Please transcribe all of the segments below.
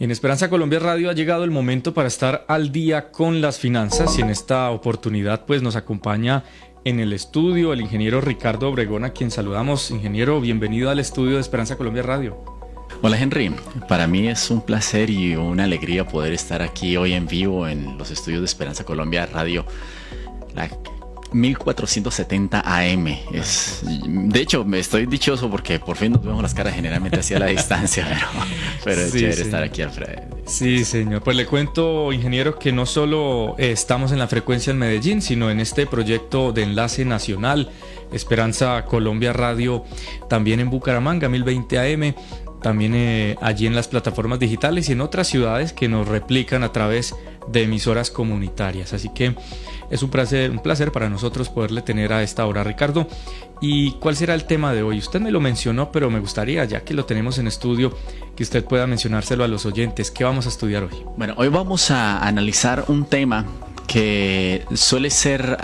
En Esperanza Colombia Radio ha llegado el momento para estar al día con las finanzas y en esta oportunidad pues nos acompaña en el estudio el ingeniero Ricardo Obregón, a quien saludamos. Ingeniero, bienvenido al estudio de Esperanza Colombia Radio. Hola Henry, para mí es un placer y una alegría poder estar aquí hoy en vivo en los estudios de Esperanza Colombia Radio. La 1470 AM. De hecho, me estoy dichoso porque por fin nos vemos las caras generalmente hacia la distancia, pero es chévere estar aquí al frente. Sí, señor. Pues le cuento, ingeniero, que no solo estamos en la frecuencia en Medellín, sino en este proyecto de enlace nacional, Esperanza Colombia Radio, también en Bucaramanga, 1020 AM, también allí en las plataformas digitales y en otras ciudades que nos replican a través de emisoras comunitarias. Así que es un placer para nosotros poderle tener a esta hora, Ricardo. ¿Y cuál será el tema de hoy? Usted me lo mencionó, pero me gustaría, ya que lo tenemos en estudio, que usted pueda mencionárselo a los oyentes. ¿Qué vamos a estudiar hoy? Bueno, hoy vamos a analizar un tema que suele ser...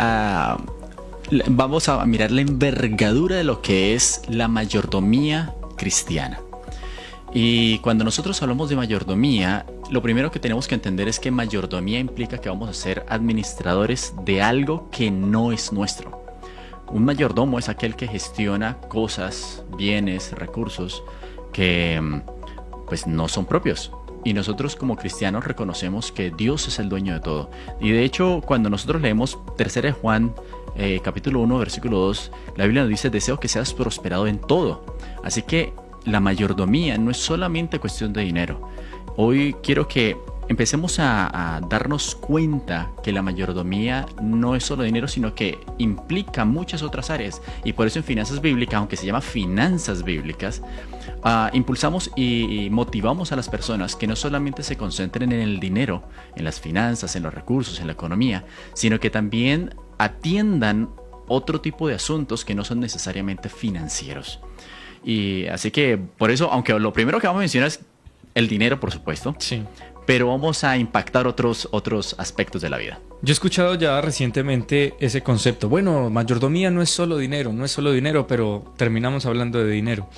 vamos a mirar la envergadura de lo que es la mayordomía cristiana. Y cuando nosotros hablamos de mayordomía, lo primero que tenemos que entender es que mayordomía implica que vamos a ser administradores de algo que no es nuestro. Un mayordomo es aquel que gestiona cosas, bienes, recursos que pues no son propios. Y nosotros como cristianos reconocemos que Dios es el dueño de todo. Y de hecho, cuando nosotros leemos 3 de Juan, capítulo 1, versículo 2, la Biblia nos dice: deseo que seas prosperado en todo. Así que la mayordomía no es solamente cuestión de dinero. Hoy quiero que empecemos a darnos cuenta que la mayordomía no es solo dinero, sino que implica muchas otras áreas. Y por eso en Finanzas Bíblicas, aunque se llama Finanzas Bíblicas, impulsamos y motivamos a las personas que no solamente se concentren en el dinero, en las finanzas, en los recursos, en la economía, sino que también atiendan otro tipo de asuntos que no son necesariamente financieros. Y así que por eso, aunque lo primero que vamos a mencionar es el dinero, por supuesto, sí, pero vamos a impactar otros aspectos de la vida. Yo he escuchado ya recientemente ese concepto. Bueno, mayordomía no es solo dinero, pero terminamos hablando de dinero.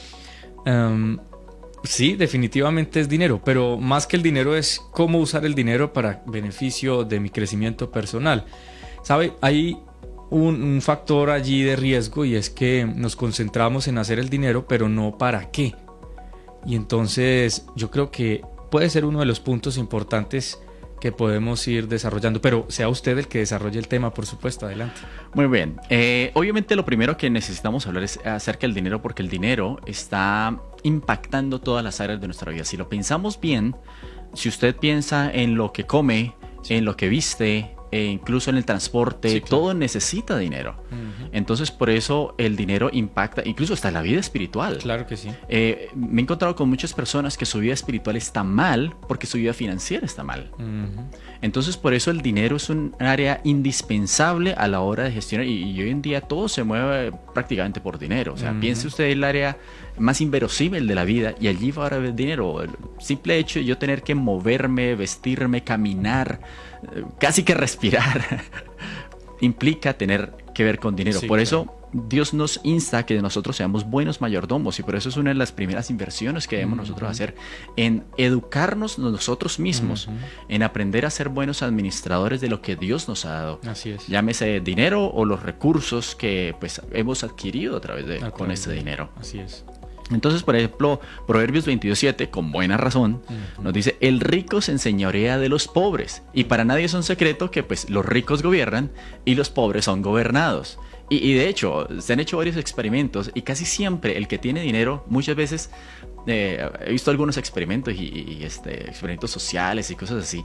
Sí, definitivamente es dinero, pero más que el dinero es cómo usar el dinero para beneficio de mi crecimiento personal. ¿Sabe? Hay un factor allí de riesgo, y es que nos concentramos en hacer el dinero, pero no para qué. Y entonces yo creo que puede ser uno de los puntos importantes que podemos ir desarrollando, pero sea usted el que desarrolle el tema, por supuesto. Adelante. Muy bien. Obviamente lo primero que necesitamos hablar es acerca del dinero, porque el dinero está impactando todas las áreas de nuestra vida. Si lo pensamos bien, si usted piensa en lo que come, en lo que viste, incluso en el transporte, sí, claro, todo necesita dinero. Uh-huh. Entonces por eso el dinero impacta incluso hasta la vida espiritual. Claro que sí. Me he encontrado con muchas personas que su vida espiritual está mal porque su vida financiera está mal. Uh-huh. Entonces por eso el dinero es un área indispensable a la hora de gestionar, y hoy en día todo se mueve prácticamente por dinero. O sea, uh-huh, piense usted en el área más inverosímil de la vida y allí va a haber dinero. El simple hecho de yo tener que moverme, vestirme, caminar, casi que respirar, implica tener que ver con dinero. Sí, por eso Dios nos insta a que nosotros seamos buenos mayordomos, y por eso es una de las primeras inversiones que debemos nosotros hacer en educarnos nosotros mismos, en aprender a ser buenos administradores de lo que Dios nos ha dado. Así es. Llámese dinero o los recursos que pues hemos adquirido a través de con este dinero. Así es. Entonces, por ejemplo, Proverbios 22:7, con buena razón, nos dice: el rico se enseñorea de los pobres. Y para nadie es un secreto que pues los ricos gobiernan y los pobres son gobernados. Y de hecho, se han hecho varios experimentos, y casi siempre el que tiene dinero, muchas veces, he visto algunos experimentos experimentos sociales y cosas así,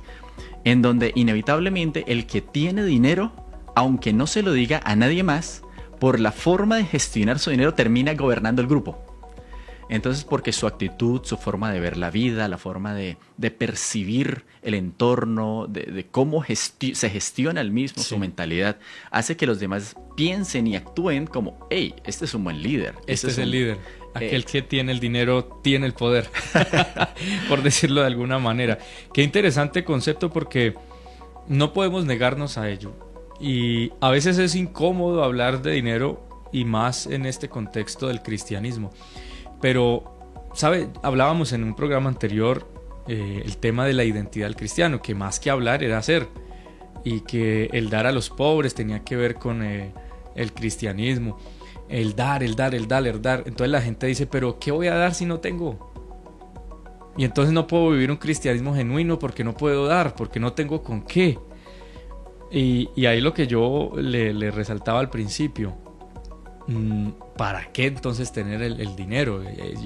en donde inevitablemente el que tiene dinero, aunque no se lo diga a nadie más, por la forma de gestionar su dinero termina gobernando el grupo. Entonces, porque su actitud, su forma de ver la vida, la forma de percibir el entorno, de cómo se gestiona el mismo, sí, su mentalidad, hace que los demás piensen y actúen como: hey, este es un buen líder. Este es el líder. Aquel que tiene el dinero tiene el poder, por decirlo de alguna manera. Qué interesante concepto, porque no podemos negarnos a ello. Y a veces es incómodo hablar de dinero, y más en este contexto del cristianismo. Pero, ¿sabe? Hablábamos en un programa anterior el tema de la identidad del cristiano, que más que hablar era hacer, y que el dar a los pobres tenía que ver con el cristianismo, el dar. Entonces la gente dice, pero ¿qué voy a dar si no tengo? Y entonces no puedo vivir un cristianismo genuino porque no puedo dar, porque no tengo con qué. Y ahí lo que yo le resaltaba al principio, ¿para qué entonces tener el dinero?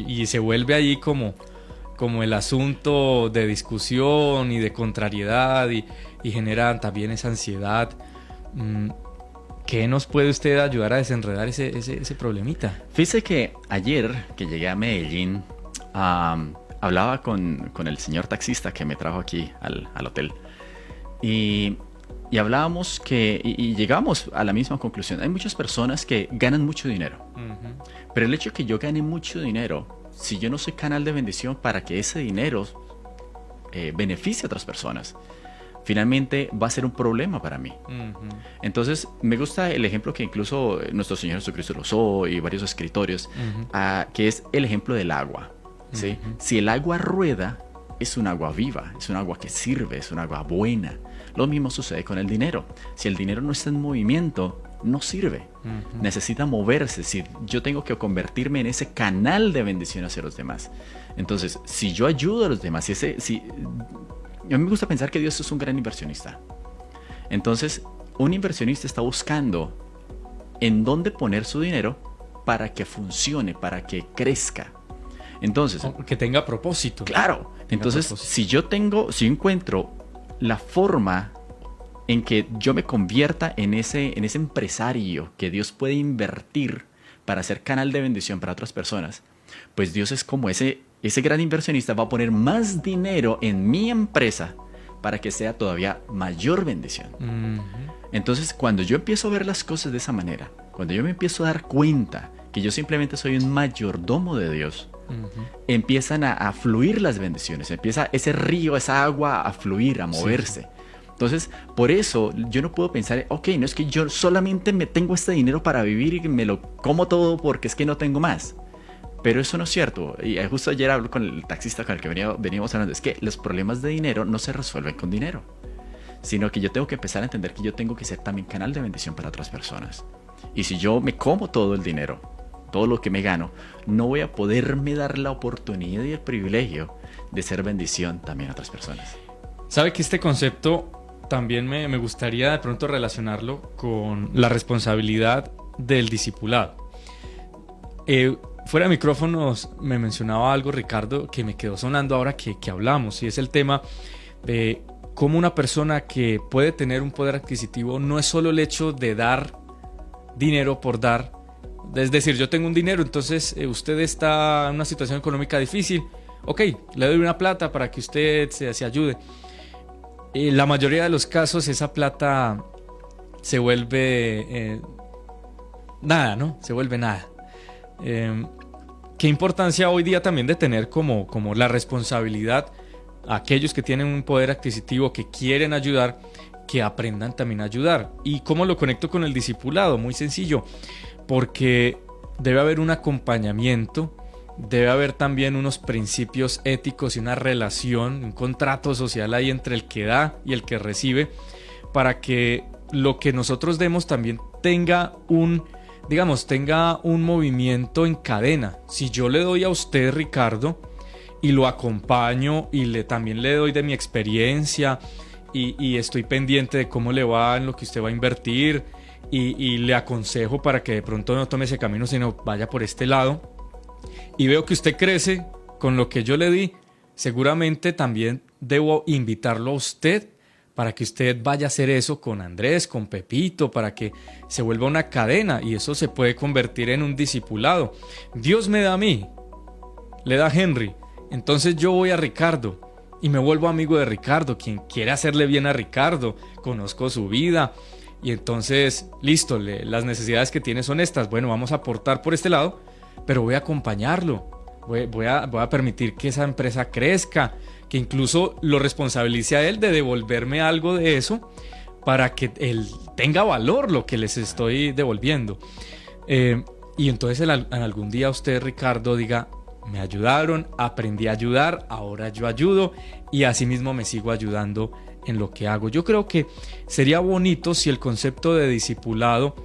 Y se vuelve allí como el asunto de discusión y de contrariedad, y genera también esa ansiedad. ¿Qué nos puede usted ayudar a desenredar ese problemita? Fíjese que ayer que llegué a Medellín, hablaba con el señor taxista que me trajo aquí al hotel. Y hablábamos y llegamos a la misma conclusión. Hay muchas personas que ganan mucho dinero. Uh-huh. Pero el hecho de que yo gane mucho dinero, si yo no soy canal de bendición para que ese dinero beneficie a otras personas, finalmente va a ser un problema para mí. Uh-huh. Entonces, me gusta el ejemplo que incluso nuestro Señor Jesucristo lo usó y varios escritorios, uh-huh, que es el ejemplo del agua. ¿Sí? Uh-huh. Si el agua rueda, es un agua viva, es un agua que sirve, es un agua buena. Lo mismo sucede con el dinero. Si el dinero no está en movimiento, no sirve. Uh-huh. Necesita moverse. Si yo tengo que convertirme en ese canal de bendición hacia los demás. Entonces, si yo ayudo a los demás, a mí me gusta pensar que Dios es un gran inversionista. Entonces, un inversionista está buscando en dónde poner su dinero para que funcione, para que crezca. Entonces, que tenga propósito. Claro. Entonces, si yo encuentro la forma en que yo me convierta en ese empresario que Dios puede invertir para ser canal de bendición para otras personas, pues Dios es como ese gran inversionista, va a poner más dinero en mi empresa para que sea todavía mayor bendición. Uh-huh. Entonces, cuando yo empiezo a ver las cosas de esa manera, cuando yo me empiezo a dar cuenta que yo simplemente soy un mayordomo de Dios, uh-huh, empiezan a fluir las bendiciones, empieza ese río, esa agua a fluir, a moverse. Sí. Entonces, por eso yo no puedo pensar, ok, no es que yo solamente me tengo este dinero para vivir y me lo como todo porque es que no tengo más. Pero eso no es cierto. Y justo ayer hablé con el taxista con el que veníamos hablando, es que los problemas de dinero no se resuelven con dinero, sino que yo tengo que empezar a entender que yo tengo que ser también canal de bendición para otras personas. Y si yo me como todo el dinero, todo lo que me gano, no voy a poderme dar la oportunidad y el privilegio de ser bendición también a otras personas. Sabe que este concepto también me gustaría de pronto relacionarlo con la responsabilidad del discipulado. Fuera de micrófonos me mencionaba algo, Ricardo, que me quedó sonando ahora que hablamos, y es el tema de cómo una persona que puede tener un poder adquisitivo no es solo el hecho de dar dinero por dar. Es decir, yo tengo un dinero, entonces usted está en una situación económica difícil, ok, le doy una plata para que usted se ayude. La mayoría de los casos esa plata se vuelve nada, ¿no? Se vuelve nada. ¿Qué importancia hoy día también de tener como la responsabilidad a aquellos que tienen un poder adquisitivo, que quieren ayudar, que aprendan también a ayudar? ¿Y cómo lo conecto con el discipulado? Muy sencillo, porque debe haber un acompañamiento, debe haber también unos principios éticos y una relación, un contrato social ahí entre el que da y el que recibe, para que lo que nosotros demos también tenga un movimiento en cadena. Si yo le doy a usted, Ricardo, y lo acompaño y también le doy de mi experiencia y estoy pendiente de cómo le va en lo que usted va a invertir y le aconsejo para que de pronto no tome ese camino, sino vaya por este lado, y veo que usted crece con lo que yo le di, seguramente también debo invitarlo a usted para que usted vaya a hacer eso con Andrés, con Pepito, para que se vuelva una cadena, y eso se puede convertir en un discipulado. Dios me da a mí, le da a Henry, entonces yo voy a Ricardo y me vuelvo amigo de Ricardo, quien quiere hacerle bien a Ricardo, conozco su vida, y entonces, listo, las necesidades que tiene son estas, bueno, vamos a aportar por este lado, pero voy a acompañarlo, voy a permitir que esa empresa crezca, que incluso lo responsabilice a él de devolverme algo de eso para que él tenga valor lo que les estoy devolviendo. Y entonces en algún día usted, Ricardo, diga, me ayudaron, aprendí a ayudar, ahora yo ayudo y asimismo me sigo ayudando en lo que hago. Yo creo que sería bonito si el concepto de discipulado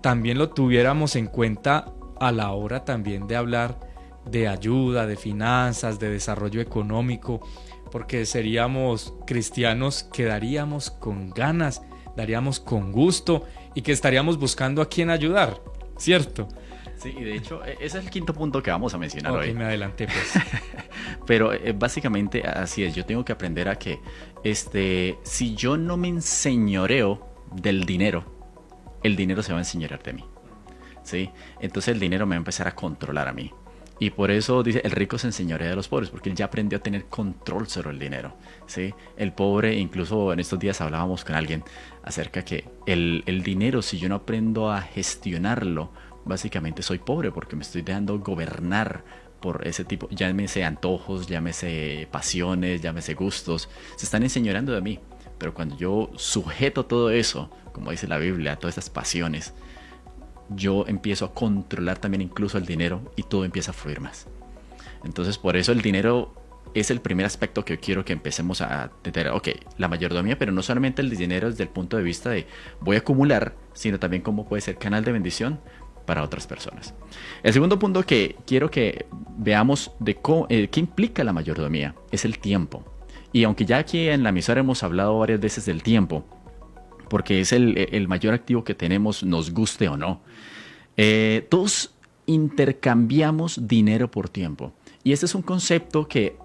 también lo tuviéramos en cuenta a la hora también de hablar de ayuda, de finanzas, de desarrollo económico, porque seríamos cristianos que daríamos con ganas, daríamos con gusto y que estaríamos buscando a quién ayudar, ¿cierto? Sí, y de hecho, ese es el quinto punto que vamos a mencionar hoy. Me adelanté pues. Pero básicamente así es, yo tengo que aprender a que si yo no me enseñoreo del dinero, el dinero se va a enseñorear de mí, ¿sí? Entonces el dinero me va a empezar a controlar a mí. Y por eso dice, el rico se enseñorea de los pobres, porque él ya aprendió a tener control sobre el dinero, ¿sí? El pobre, incluso en estos días hablábamos con alguien acerca que el dinero, si yo no aprendo a gestionarlo, básicamente soy pobre porque me estoy dejando gobernar por ese tipo, llámese antojos, llámese pasiones, llámese gustos, se están enseñoreando de mí. Pero cuando yo sujeto todo eso, como dice la Biblia, todas estas pasiones, yo empiezo a controlar también incluso el dinero y todo empieza a fluir más. Entonces por eso el dinero es el primer aspecto que quiero que empecemos a tener. Ok, la mayordomía, pero no solamente el dinero desde el punto de vista de voy a acumular, sino también cómo puede ser canal de bendición para otras personas. El segundo punto que quiero que veamos de qué implica la mayordomía es el tiempo. Y aunque ya aquí en la emisora hemos hablado varias veces del tiempo, porque es el mayor activo que tenemos, nos guste o no, todos intercambiamos dinero por tiempo. Y este es un concepto que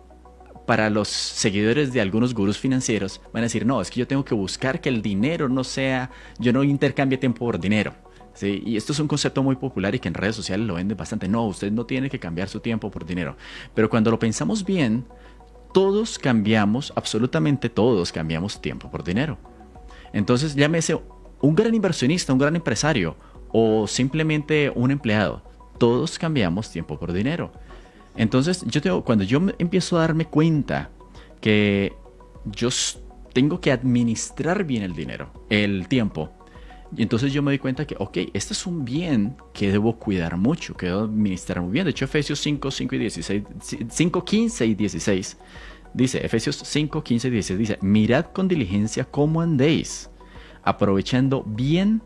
para los seguidores de algunos gurús financieros van a decir, no, es que yo tengo que buscar que el dinero no sea, yo no intercambie tiempo por dinero. ¿Sí? Y esto es un concepto muy popular y que en redes sociales lo venden bastante. No, usted no tiene que cambiar su tiempo por dinero. Pero cuando lo pensamos bien, todos cambiamos, absolutamente todos cambiamos tiempo por dinero. Entonces, llámese un gran inversionista, un gran empresario o simplemente un empleado. Todos cambiamos tiempo por dinero. Entonces, cuando yo empiezo a darme cuenta que yo tengo que administrar bien el dinero, el tiempo, y entonces yo me doy cuenta que, ok, este es un bien que debo cuidar mucho, que debo administrar muy bien. De hecho, Efesios 5, 15 y 16 dice, Efesios 5, 15 y 16 dice, mirad con diligencia cómo andéis, aprovechando bien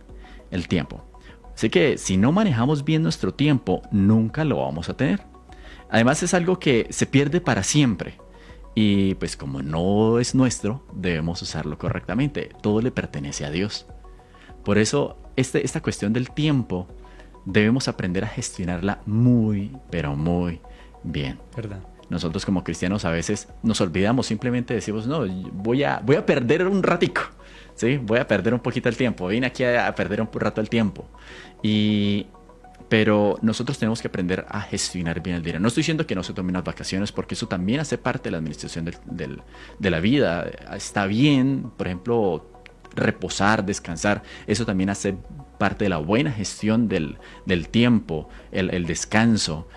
el tiempo. Así que si no manejamos bien nuestro tiempo, nunca lo vamos a tener. Además es algo que se pierde para siempre. Y pues como no es nuestro, debemos usarlo correctamente. Todo le pertenece a Dios. Por eso esta cuestión del tiempo debemos aprender a gestionarla muy, pero muy bien. ¿Verdad? Nosotros como cristianos a veces nos olvidamos, simplemente decimos, no, voy a perder un ratico, ¿sí? Voy a perder un poquito el tiempo, vine aquí a perder un rato el tiempo. Pero nosotros tenemos que aprender a gestionar bien el dinero. No estoy diciendo que no se tomen las vacaciones, porque eso también hace parte de la administración de la vida. Está bien, por ejemplo, reposar, descansar, eso también hace parte de la buena gestión del tiempo, el descanso,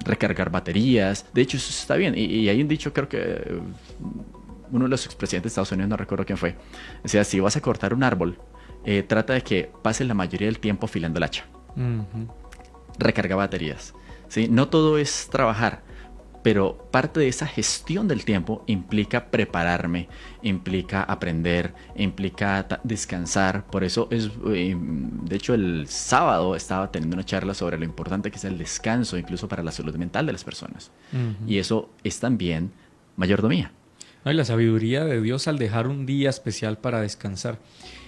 recargar baterías. De hecho, eso está bien. Y hay un dicho, creo que uno de los expresidentes de Estados Unidos, no recuerdo quién fue, decía, si vas a cortar un árbol, trata de que pases la mayoría del tiempo afilando el hacha. Recarga baterías, ¿sí? No todo es trabajar, pero parte de esa gestión del tiempo implica prepararme, implica aprender, implica descansar. Por eso de hecho el sábado estaba teniendo una charla sobre lo importante que es el descanso, incluso para la salud mental de las personas. Y eso es también mayordomía. No, y la sabiduría de Dios al dejar un día especial para descansar.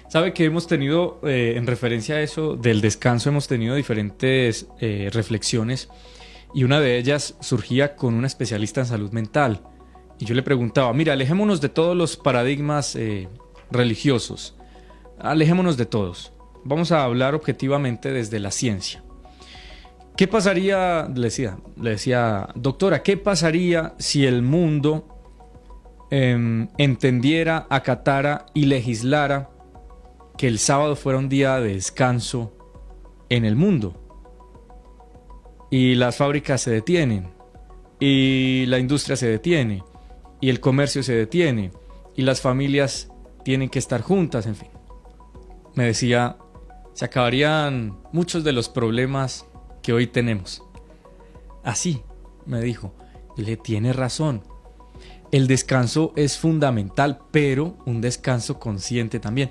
Sabe que hemos tenido, en referencia a eso del descanso, hemos tenido diferentes reflexiones. Y una de ellas surgía con una especialista en salud mental. Y yo le preguntaba, mira, alejémonos de todos los paradigmas religiosos. Alejémonos de todos. Vamos a hablar objetivamente desde la ciencia. ¿Qué pasaría, le decía, doctora, qué pasaría si el mundo entendiera, acatara y legislara que el sábado fuera un día de descanso en el mundo? Y las fábricas se detienen, y la industria se detiene, y el comercio se detiene, y las familias tienen que estar juntas, en fin. Me decía, se acabarían muchos de los problemas que hoy tenemos. Así, me dijo. Y le tiene razón. El descanso es fundamental, pero un descanso consciente también.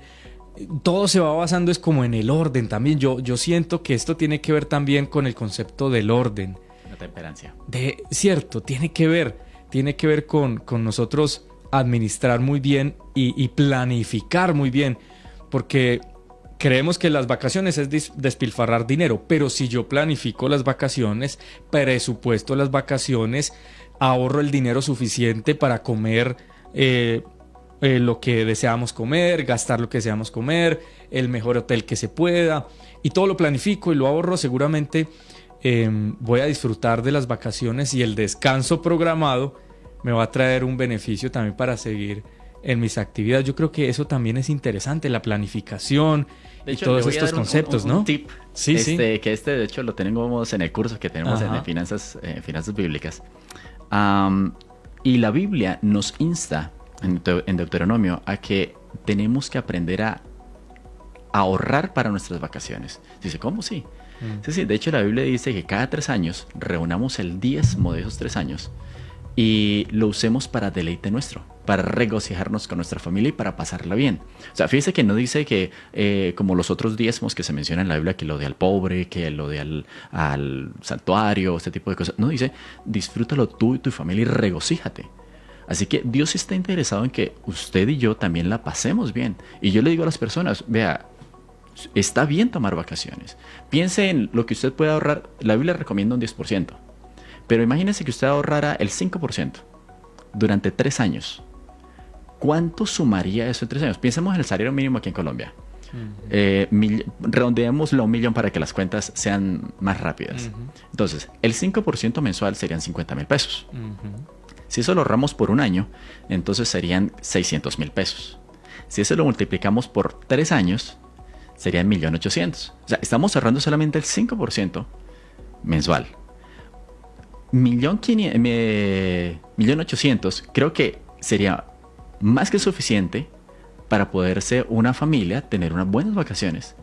Todo se va basando es como en el orden también. Yo siento que esto tiene que ver también con el concepto del orden. La temperancia. Cierto, tiene que ver con nosotros administrar muy bien y planificar muy bien, porque creemos que las vacaciones es despilfarrar dinero, pero si yo planifico las vacaciones, presupuesto las vacaciones, ahorro el dinero suficiente para comer lo que deseamos comer, gastar lo que deseamos comer, el mejor hotel que se pueda, y todo lo planifico y lo ahorro, seguramente voy a disfrutar de las vacaciones y el descanso programado me va a traer un beneficio también para seguir en mis actividades. Yo creo que eso también es interesante, la planificación y todos estos conceptos, ¿no? Un tip, sí. que de hecho lo tenemos en el curso que tenemos en finanzas bíblicas. Y la Biblia nos insta en Deuteronomio a que tenemos que aprender a ahorrar para nuestras vacaciones. Dice, ¿cómo? Sí. Sí, de hecho la Biblia dice que cada 3 años reunamos el diezmo de esos 3 años y lo usemos para deleite nuestro, para regocijarnos con nuestra familia y para pasarla bien. O sea, fíjese que no dice que como los otros diezmos que se mencionan en la Biblia, que lo de al pobre, que lo de al santuario, este tipo de cosas. No, dice, disfrútalo tú y tu familia y regocíjate. Así que Dios está interesado en que usted y yo también la pasemos bien. Y yo le digo a las personas, vea, está bien tomar vacaciones. Piense en lo que usted puede ahorrar. La Biblia recomienda un 10%. Pero imagínese que usted ahorrara el 5% durante 3 años. ¿Cuánto sumaría eso en 3 años? Pensemos en el salario mínimo aquí en Colombia. Redondeémoslo a 1 millón para que las cuentas sean más rápidas. Entonces, el 5% mensual serían 50,000 pesos. Si eso lo ahorramos por un año, entonces serían 600,000 pesos. Si eso lo multiplicamos por 3 años, serían 1.800.000. O sea, estamos ahorrando solamente el 5% mensual. 1.800.000 creo que sería más que suficiente para poderse una familia tener unas buenas vacaciones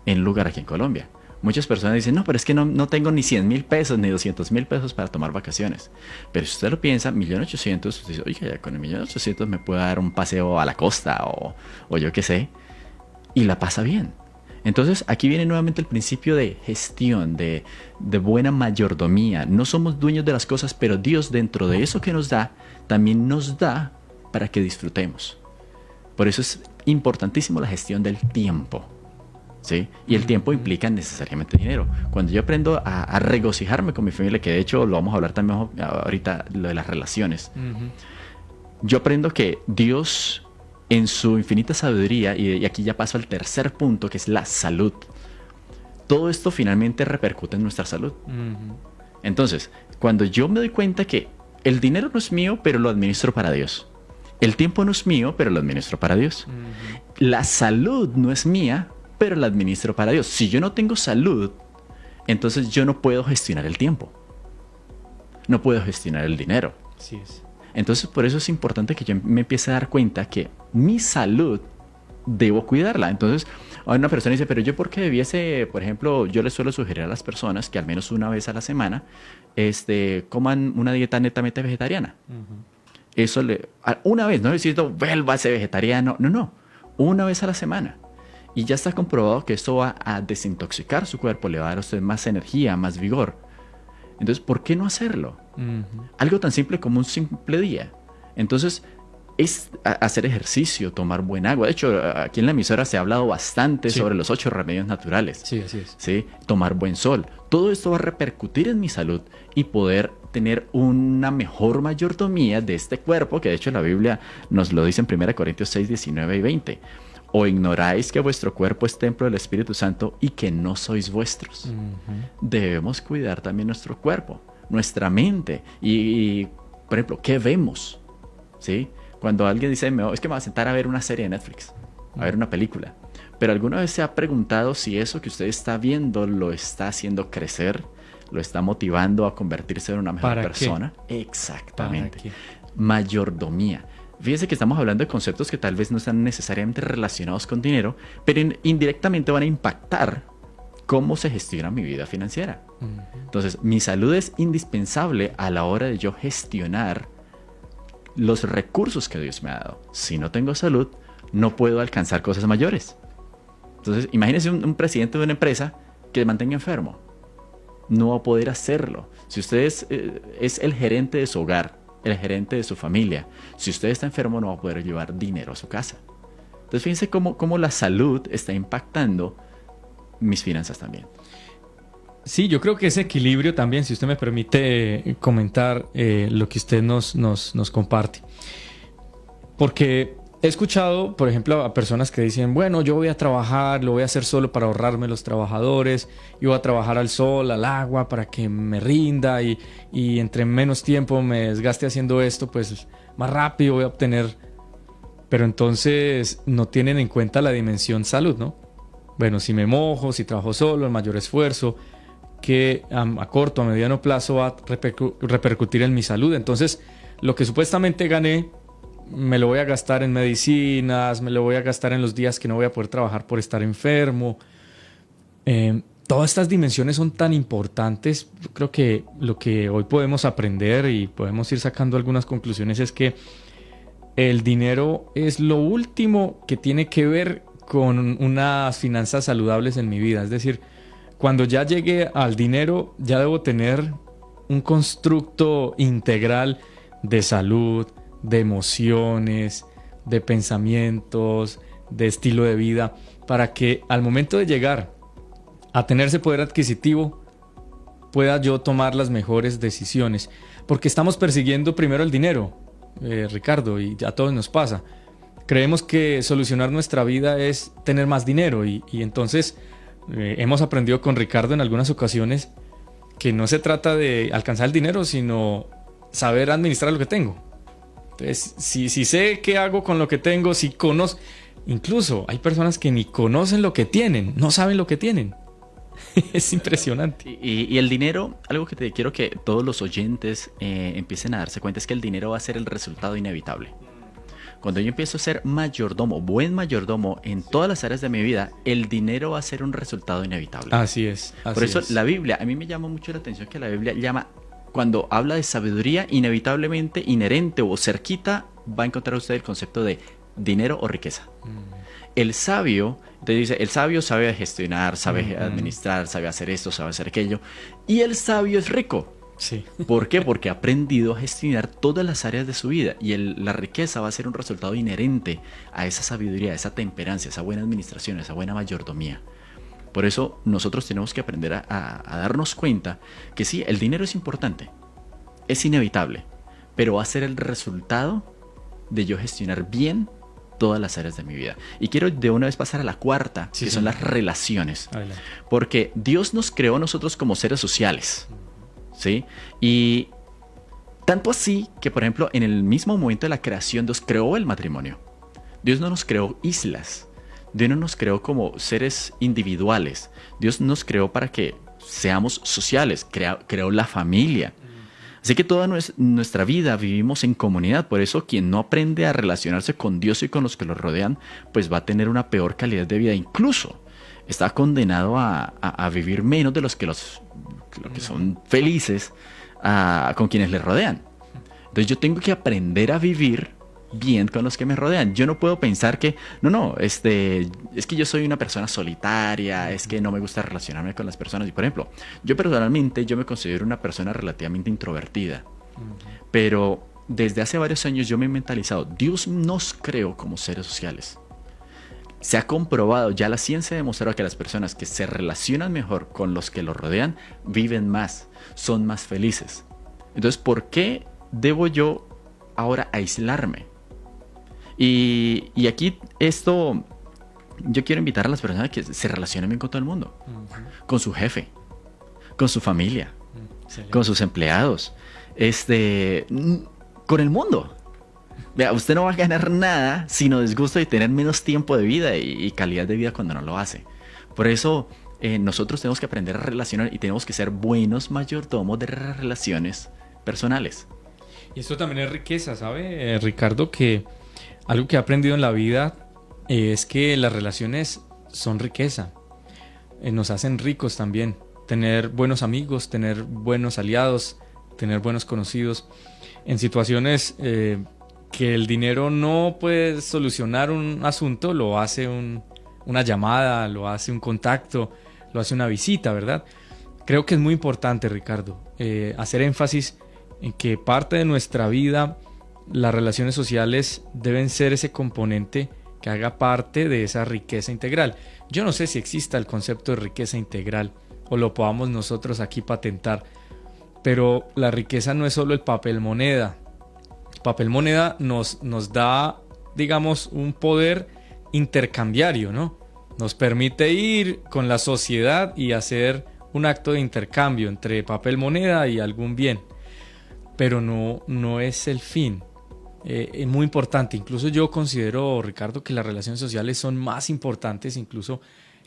en un lugar aquí en Colombia. Muchas personas dicen, no, pero es que no tengo ni 100,000 pesos ni 200,000 pesos para tomar vacaciones. Pero si usted lo piensa, 1.800.000, usted dice, oye, ya con el 1.800.000 me puedo dar un paseo a la costa o yo qué sé, y la pasa bien. Entonces aquí viene nuevamente el principio de gestión, de buena mayordomía. No somos dueños de las cosas, pero Dios dentro de eso que nos da, también nos da para que disfrutemos. Por eso es importantísimo la gestión del tiempo, ¿sí? Y el tiempo implica necesariamente dinero. Cuando yo aprendo a regocijarme con mi familia, que de hecho lo vamos a hablar también ahorita, lo de las relaciones, yo aprendo que Dios, en su infinita sabiduría, y aquí ya paso al tercer punto, que es la salud. Todo esto finalmente repercute en nuestra salud. Entonces, cuando yo me doy cuenta que el dinero no es mío, pero lo administro para Dios. El tiempo no es mío, pero lo administro para Dios. La salud no es mía, pero la administro para Dios. Si yo no tengo salud, entonces yo no puedo gestionar el tiempo. No puedo gestionar el dinero. Así es. Entonces, por eso es importante que yo me empiece a dar cuenta que mi salud debo cuidarla. Entonces, una persona dice, pero yo por qué debiese, por ejemplo, yo les suelo sugerir a las personas que al menos una vez a la semana coman una dieta netamente vegetariana. Eso una vez, no necesito vuélvase vegetariano, no, una vez a la semana. Y ya está comprobado que esto va a desintoxicar su cuerpo, le va a dar a usted más energía, más vigor. Entonces, ¿por qué no hacerlo? Algo tan simple como un simple día. Entonces, es hacer ejercicio, tomar buen agua. De hecho, aquí en la emisora se ha hablado bastante sobre los 8 remedios naturales. Sí, así es. ¿Sí? Tomar buen sol. Todo esto va a repercutir en mi salud y poder tener una mejor mayordomía de este cuerpo, que de hecho la Biblia nos lo dice en 1 Corintios 6, 19 y 20. ¿O ignoráis que vuestro cuerpo es templo del Espíritu Santo y que no sois vuestros? Debemos cuidar también nuestro cuerpo, nuestra mente. Y por ejemplo, ¿qué vemos? ¿Sí? Cuando alguien dice, es que me voy a sentar a ver una serie de Netflix, a ver una película. Pero ¿alguna vez se ha preguntado si eso que usted está viendo lo está haciendo crecer? ¿Lo está motivando a convertirse en una mejor persona? ¿Qué? Exactamente. Mayordomía. Fíjense que estamos hablando de conceptos que tal vez no están necesariamente relacionados con dinero, pero indirectamente van a impactar cómo se gestiona mi vida financiera. Entonces, mi salud es indispensable a la hora de yo gestionar los recursos que Dios me ha dado. Si no tengo salud, no puedo alcanzar cosas mayores. Entonces, imagínense un presidente de una empresa que se mantenga enfermo. No va a poder hacerlo. Si usted es el gerente de su hogar, el gerente de su familia, si usted está enfermo, no va a poder llevar dinero a su casa. Entonces, fíjense cómo la salud está impactando mis finanzas también. Sí, yo creo que ese equilibrio también, si usted me permite comentar lo que usted nos comparte. Porque he escuchado, por ejemplo, a personas que dicen, bueno, yo voy a trabajar, lo voy a hacer solo para ahorrarme los trabajadores, y voy a trabajar al sol, al agua, para que me rinda y entre menos tiempo me desgaste haciendo esto, pues más rápido voy a obtener. Pero entonces no tienen en cuenta la dimensión salud, ¿no? Bueno, si me mojo, si trabajo solo, el mayor esfuerzo que a corto, a mediano plazo va a repercutir en mi salud. Entonces, lo que supuestamente gané, me lo voy a gastar en medicinas, me lo voy a gastar en los días que no voy a poder trabajar por estar enfermo. Todas estas dimensiones son tan importantes. Yo creo que lo que hoy podemos aprender y podemos ir sacando algunas conclusiones es que el dinero es lo último que tiene que ver con unas finanzas saludables en mi vida. Es decir, cuando ya llegue al dinero, ya debo tener un constructo integral de salud, de emociones, de pensamientos, de estilo de vida, para que al momento de llegar a tener ese poder adquisitivo, pueda yo tomar las mejores decisiones. Porque estamos persiguiendo primero el dinero, Ricardo, y a todos nos pasa. Creemos que solucionar nuestra vida es tener más dinero y entonces hemos aprendido con Ricardo en algunas ocasiones que no se trata de alcanzar el dinero, sino saber administrar lo que tengo. Entonces, si sé qué hago con lo que tengo, si conozco, incluso hay personas que ni conocen lo que tienen, no saben lo que tienen. Es impresionante. Y el dinero, algo que quiero que todos los oyentes empiecen a darse cuenta, es que el dinero va a ser el resultado inevitable. Cuando yo empiezo a ser mayordomo, buen mayordomo en todas las áreas de mi vida, el dinero va a ser un resultado inevitable. Así es. Por eso la Biblia, a mí me llama mucho la atención que la Biblia llama, cuando habla de sabiduría, inevitablemente inherente o cerquita, va a encontrar usted el concepto de dinero o riqueza. El sabio, te dice, el sabio sabe gestionar, sabe administrar, sabe hacer esto, sabe hacer aquello. Y el sabio es rico. Sí. ¿Por qué? Porque ha aprendido a gestionar todas las áreas de su vida. Y la riqueza va a ser un resultado inherente a esa sabiduría, a esa temperancia, a esa buena administración, a esa buena mayordomía. Por eso nosotros tenemos que aprender a darnos cuenta que sí, el dinero es importante, es inevitable, pero va a ser el resultado de yo gestionar bien todas las áreas de mi vida. Y quiero de una vez pasar a la cuarta, que son las relaciones. Adelante. Porque Dios nos creó a nosotros como seres sociales, ¿sí? Y tanto así que, por ejemplo, en el mismo momento de la creación, Dios creó el matrimonio. Dios no nos creó islas. Dios no nos creó como seres individuales. Dios nos creó para que seamos sociales. Creó la familia. Así que toda nuestra vida vivimos en comunidad. Por eso quien no aprende a relacionarse con Dios y con los que lo rodean, pues va a tener una peor calidad de vida. Incluso está condenado a vivir menos de los que son felices con quienes le rodean. Entonces yo tengo que aprender a vivir bien con los que me rodean. Yo no puedo pensar que es que yo soy una persona solitaria, es que no me gusta relacionarme con las personas. Y por ejemplo, yo personalmente me considero una persona relativamente introvertida, pero desde hace varios años yo me he mentalizado, Dios nos creó como seres sociales. Se ha comprobado, ya la ciencia ha demostrado que las personas que se relacionan mejor con los que los rodean viven más, son más felices. Entonces, ¿por qué debo yo ahora aislarme? Y aquí yo quiero invitar a las personas que se relacionen bien con todo el mundo, con su jefe, con su familia, con sus empleados, con el mundo. Vea, usted no va a ganar nada sino desgusto de tener menos tiempo de vida y calidad de vida cuando no lo hace. Por eso nosotros tenemos que aprender a relacionar y tenemos que ser buenos mayordomos de relaciones personales. Y esto también es riqueza, ¿sabe, Ricardo? Que algo que he aprendido en la vida es que las relaciones son riqueza. nos hacen ricos también. Tener buenos amigos, tener buenos aliados, tener buenos conocidos. En situaciones que el dinero no puede solucionar un asunto, lo hace una llamada, lo hace un contacto, lo hace una visita, ¿verdad? Creo que es muy importante, Ricardo, hacer énfasis en que parte de nuestra vida, las relaciones sociales deben ser ese componente que haga parte de esa riqueza integral. Yo no sé si exista el concepto de riqueza integral o lo podamos nosotros aquí patentar, pero la riqueza no es solo el papel moneda. El papel moneda nos da, digamos, un poder intercambiario, ¿no? Nos permite ir con la sociedad y hacer un acto de intercambio entre papel moneda y algún bien, pero no es el fin. Es muy importante. Incluso yo considero, Ricardo, que las relaciones sociales son más importantes incluso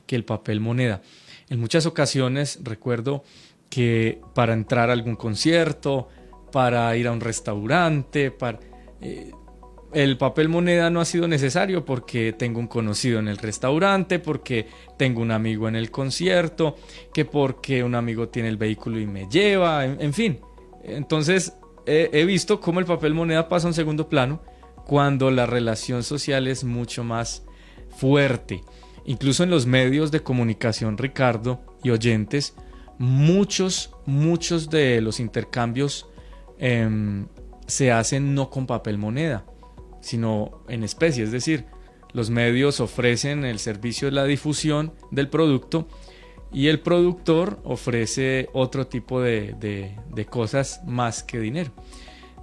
que el papel moneda. En muchas ocasiones recuerdo que para entrar a algún concierto, para ir a un restaurante, el papel moneda no ha sido necesario porque tengo un conocido en el restaurante, porque tengo un amigo en el concierto, que porque un amigo tiene el vehículo y me lleva, en fin. Entonces he visto cómo el papel moneda pasa a un segundo plano cuando la relación social es mucho más fuerte. Incluso en los medios de comunicación, Ricardo y oyentes, muchos de los intercambios se hacen no con papel moneda, sino en especie. Es decir, los medios ofrecen el servicio de la difusión del producto y el productor ofrece otro tipo de cosas más que dinero.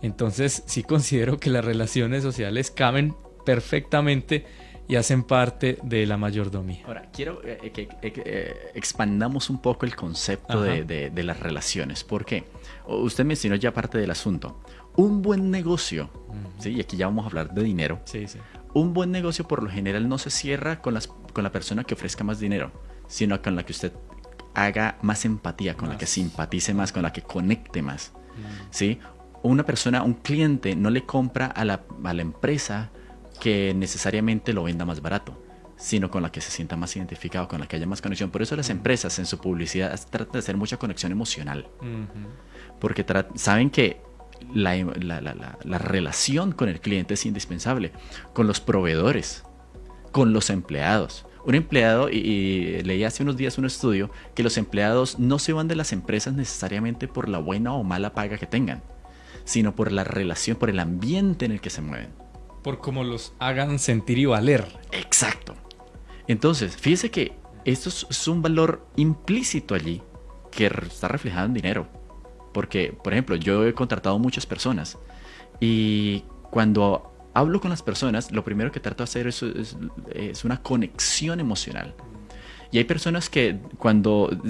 Entonces sí considero que las relaciones sociales caben perfectamente y hacen parte de la mayordomía. Ahora, quiero que expandamos un poco el concepto de las relaciones. ¿Por qué? Usted mencionó ya parte del asunto. Un buen negocio, ¿sí? Y aquí ya vamos a hablar de dinero. Sí, sí. Un buen negocio por lo general no se cierra con la persona que ofrezca más dinero, sino con la que usted haga más empatía, con la que simpatice más, con la que conecte más. ¿Sí? Una persona, un cliente no le compra a la empresa que necesariamente lo venda más barato, sino con la que se sienta más identificado, con la que haya más conexión. Por eso las empresas en su publicidad tratan de hacer mucha conexión emocional, porque saben que la relación con el cliente es indispensable, con los proveedores, con los empleados. Un empleado, y leí hace unos días un estudio, que los empleados no se van de las empresas necesariamente por la buena o mala paga que tengan, sino por la relación, por el ambiente en el que se mueven. Por cómo los hagan sentir y valer. Exacto. Entonces, fíjese que esto es un valor implícito allí que está reflejado en dinero. Porque, por ejemplo, yo he contratado muchas personas y cuando hablo con las personas, lo primero que trato de hacer es una conexión emocional. Y hay personas que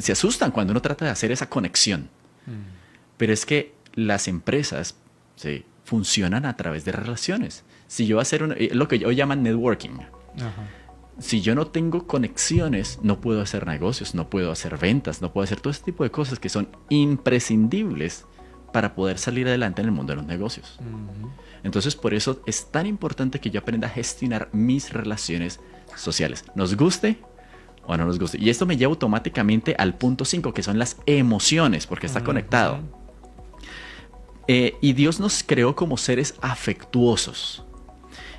se asustan cuando uno trata de hacer esa conexión. Pero es que las empresas, ¿sí?, funcionan a través de relaciones. Si yo voy a hacer lo que ellos llaman networking. Si yo no tengo conexiones, no puedo hacer negocios, no puedo hacer ventas, no puedo hacer todo este tipo de cosas que son imprescindibles para poder salir adelante en el mundo de los negocios. Entonces, por eso es tan importante que yo aprenda a gestionar mis relaciones sociales. Nos guste o no nos guste. Y esto me lleva automáticamente al punto 5, que son las emociones, porque está conectado. Y Dios nos creó como seres afectuosos.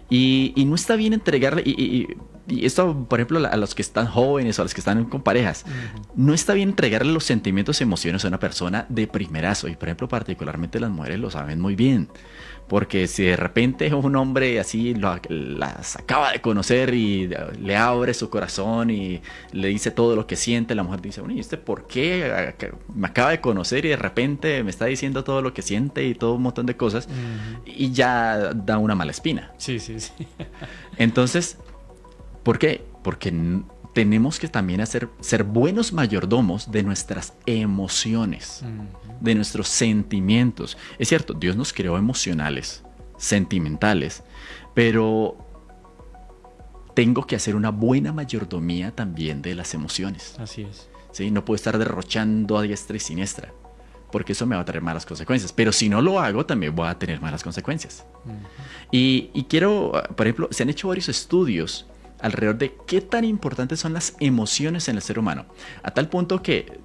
Y no está bien entregarle, y esto, por ejemplo, a los que están jóvenes o a los que están con parejas, no está bien entregarle los sentimientos y emociones a una persona de primerazo. Y, por ejemplo, particularmente las mujeres lo saben muy bien. Porque si de repente un hombre así las acaba de conocer y le abre su corazón y le dice todo lo que siente, la mujer dice, bueno, ¿y este por qué me acaba de conocer y de repente me está diciendo todo lo que siente y todo un montón de cosas? Y ya da una mala espina. Sí, sí, sí. Entonces, ¿por qué? Porque tenemos que también ser buenos mayordomos de nuestras emociones, de nuestros sentimientos. Es cierto, Dios nos creó emocionales, sentimentales, pero tengo que hacer una buena mayordomía también de las emociones. Así es. ¿Sí? No puedo estar derrochando a diestra y siniestra, porque eso me va a traer malas consecuencias. Pero si no lo hago, también voy a tener malas consecuencias. Y quiero, por ejemplo, se han hecho varios estudios alrededor de qué tan importantes son las emociones en el ser humano. A tal punto que,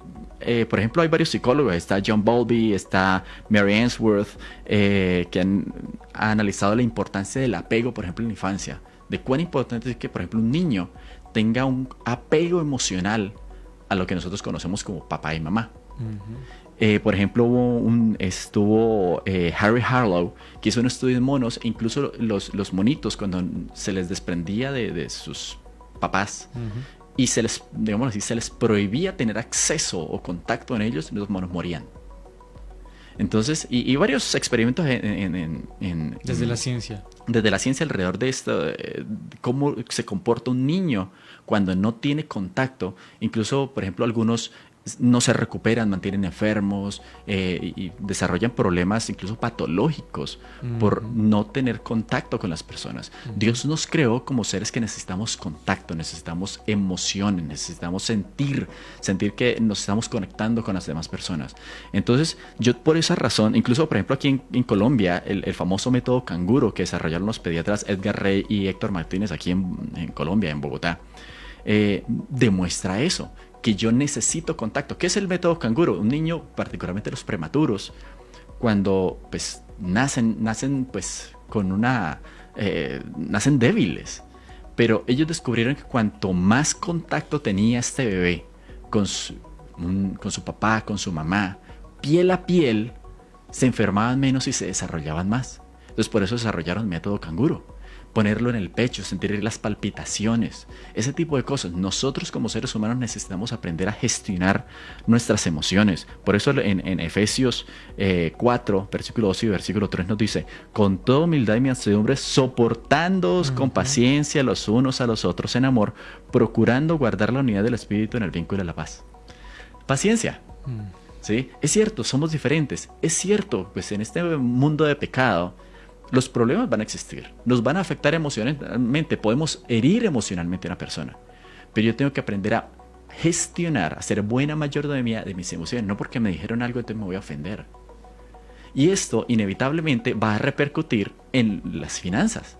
por ejemplo, hay varios psicólogos, está John Bowlby, está Mary Ainsworth, que han analizado la importancia del apego, por ejemplo, en la infancia, de cuán importante es que, por ejemplo, un niño tenga un apego emocional a lo que nosotros conocemos como papá y mamá. Por ejemplo, estuvo Harry Harlow, que hizo un estudio de monos, e incluso los monitos, cuando se les desprendía de sus papás y se les, digamos así, se les prohibía tener acceso o contacto en ellos, los monos morían. Entonces, y varios experimentos desde la ciencia. Desde la ciencia alrededor de esto, cómo se comporta un niño cuando no tiene contacto. Incluso, por ejemplo, algunos no se recuperan, mantienen enfermos y desarrollan problemas incluso patológicos por no tener contacto con las personas. Dios nos creó como seres que necesitamos contacto, necesitamos emociones, necesitamos sentir que nos estamos conectando con las demás personas. Entonces, yo por esa razón, incluso por ejemplo aquí en Colombia, el famoso método canguro que desarrollaron los pediatras Edgar Rey y Héctor Martínez aquí en Colombia, en Bogotá, demuestra eso, que yo necesito contacto. ¿Qué es el método canguro? Un niño, particularmente los prematuros, cuando pues nacen pues con nacen débiles, pero ellos descubrieron que cuanto más contacto tenía este bebé con su papá, con su mamá, piel a piel, se enfermaban menos y se desarrollaban más. Entonces por eso desarrollaron el método canguro. Ponerlo en el pecho, sentir las palpitaciones, ese tipo de cosas. Nosotros como seres humanos necesitamos aprender a gestionar nuestras emociones. Por eso en Efesios 4, versículo 2 y versículo 3 nos dice: con toda humildad y mansedumbre, soportándoos con paciencia los unos a los otros en amor, procurando guardar la unidad del Espíritu en el vínculo de la paz. Paciencia. ¿Sí? Es cierto, somos diferentes. Es cierto, pues en este mundo de pecado, los problemas van a existir, nos van a afectar emocionalmente, podemos herir emocionalmente a una persona, pero yo tengo que aprender a gestionar, a ser buena mayordomía de mis emociones, no porque me dijeron algo entonces me voy a ofender. Y esto inevitablemente va a repercutir en las finanzas.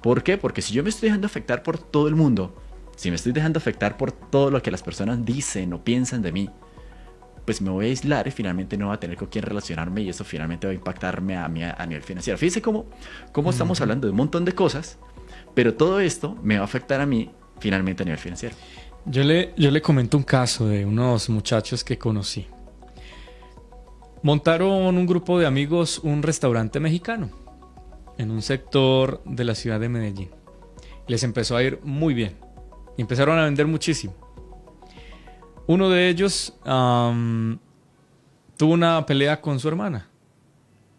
¿Por qué? Porque si yo me estoy dejando afectar por todo el mundo, si me estoy dejando afectar por todo lo que las personas dicen o piensan de mí, pues me voy a aislar y finalmente no voy a tener con quién relacionarme, y eso finalmente va a impactarme a mí a nivel financiero. Fíjense cómo estamos hablando de un montón de cosas, pero todo esto me va a afectar a mí finalmente a nivel financiero. Yo le comento un caso de unos muchachos que conocí. Montaron un grupo de amigos un restaurante mexicano en un sector de la ciudad de Medellín. Les empezó a ir muy bien y empezaron a vender muchísimo. Uno de ellos tuvo una pelea con su hermana,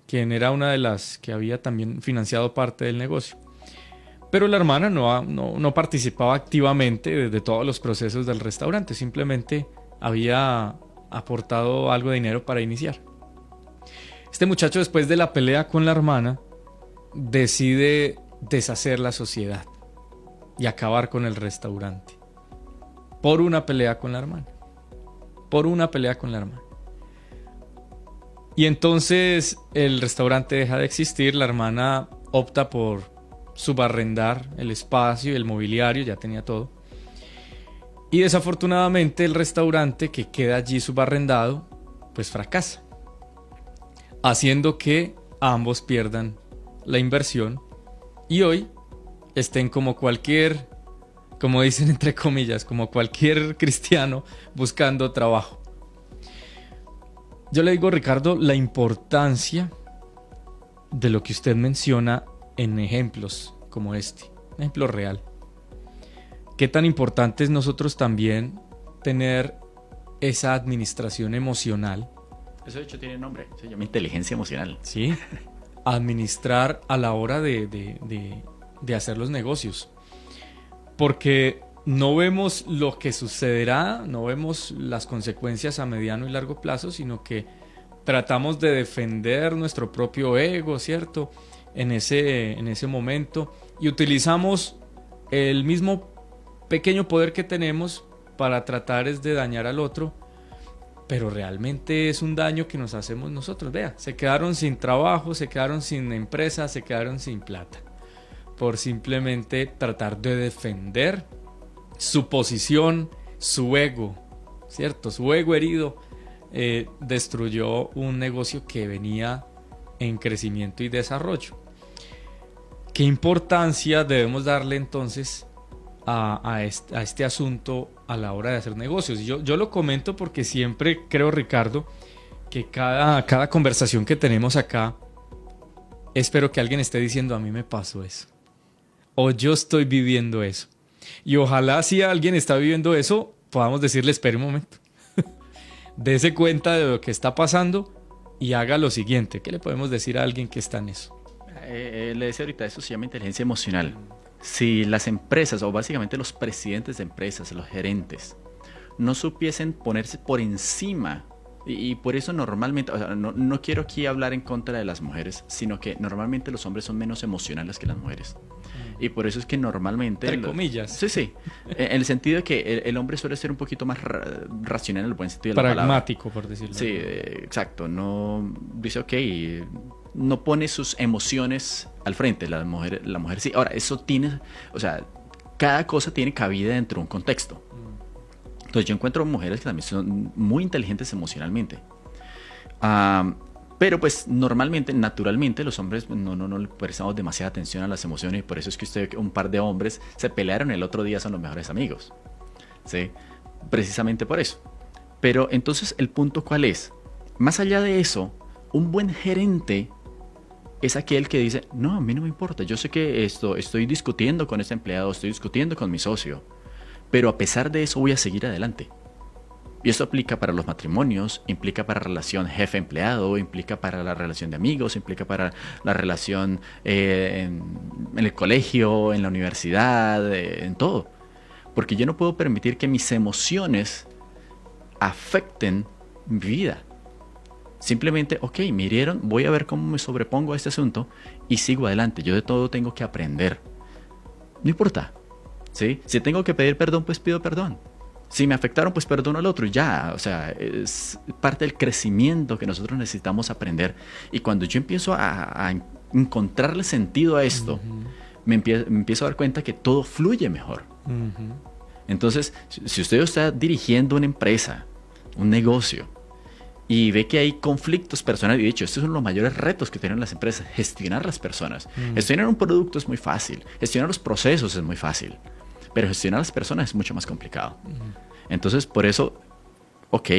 quien era una de las que había también financiado parte del negocio. Pero la hermana no participaba activamente de todos los procesos del restaurante, simplemente había aportado algo de dinero para iniciar. Este muchacho, después de la pelea con la hermana, decide deshacer la sociedad y acabar con el restaurante por una pelea con la hermana. Y entonces el restaurante deja de existir, la hermana opta por subarrendar el espacio y el mobiliario, ya tenía todo. Y desafortunadamente el restaurante que queda allí subarrendado, pues fracasa, haciendo que ambos pierdan la inversión y hoy estén como dicen entre comillas, como cualquier cristiano buscando trabajo. Yo le digo, Ricardo, la importancia de lo que usted menciona en ejemplos como este, un ejemplo real. Qué tan importante es nosotros también tener esa administración emocional. Eso de hecho tiene nombre, se llama inteligencia emocional. Sí, administrar a la hora de hacer los negocios. Porque no vemos lo que sucederá, no vemos las consecuencias a mediano y largo plazo, sino que tratamos de defender nuestro propio ego, ¿cierto? En ese momento, y utilizamos el mismo pequeño poder que tenemos para tratar de dañar al otro, pero realmente es un daño que nos hacemos nosotros. Vea, se quedaron sin trabajo, se quedaron sin empresa, se quedaron sin plata. por simplemente tratar de defender su posición, su ego, ¿cierto? Su ego herido destruyó un negocio que venía en crecimiento y desarrollo. ¿Qué importancia debemos darle entonces a este asunto a la hora de hacer negocios? Yo lo comento porque siempre creo, Ricardo, que cada conversación que tenemos acá, espero que alguien esté diciendo: a mí me pasó eso, o yo estoy viviendo eso. Y ojalá, si alguien está viviendo eso, podamos decirle: espere un momento, dese cuenta de lo que está pasando y haga lo siguiente. ¿Qué le podemos decir a alguien que está en eso? Le decía ahorita, eso se llama inteligencia emocional. Si las empresas, o básicamente los presidentes de empresas, los gerentes, no supiesen ponerse por encima, y por eso normalmente, o sea, no quiero aquí hablar en contra de las mujeres, sino que normalmente los hombres son menos emocionales que las mujeres. Y por eso es que normalmente... Entre comillas. Sí. En el sentido de que el hombre suele ser un poquito más racional en el buen sentido de la palabra. Pragmático, por decirlo. Sí, exacto. No dice, ok, no pone sus emociones al frente. La mujer sí. Ahora, eso tiene... O sea, cada cosa tiene cabida dentro de un contexto. Entonces yo encuentro mujeres que también son muy inteligentes emocionalmente. Pero pues normalmente, naturalmente, los hombres no le prestamos demasiada atención a las emociones, y por eso es que un par de hombres se pelearon el otro día, son los mejores amigos. ¿Sí? Precisamente por eso. Pero entonces, ¿el punto cuál es? Más allá de eso, un buen gerente es aquel que dice: no, a mí no me importa, yo sé que estoy discutiendo con este empleado, estoy discutiendo con mi socio, pero a pesar de eso voy a seguir adelante. Y esto aplica para los matrimonios, implica para la relación jefe-empleado, implica para la relación de amigos, implica para la relación en el colegio, en la universidad, en todo. Porque yo no puedo permitir que mis emociones afecten mi vida. Simplemente, ok, me hirieron, voy a ver cómo me sobrepongo a este asunto y sigo adelante. Yo de todo tengo que aprender. No importa, ¿sí? Si tengo que pedir perdón, pues pido perdón. Si me afectaron, pues perdono al otro, ya. O sea, es parte del crecimiento que nosotros necesitamos aprender. Y cuando yo empiezo a encontrarle sentido a esto, me empiezo a dar cuenta que todo fluye mejor. Entonces, si usted está dirigiendo una empresa, un negocio, y ve que hay conflictos personales, y de hecho, estos son los mayores retos que tienen las empresas: gestionar las personas. Gestionar un producto es muy fácil, gestionar los procesos es muy fácil, pero gestionar las personas es mucho más complicado. Entonces, por eso, ok,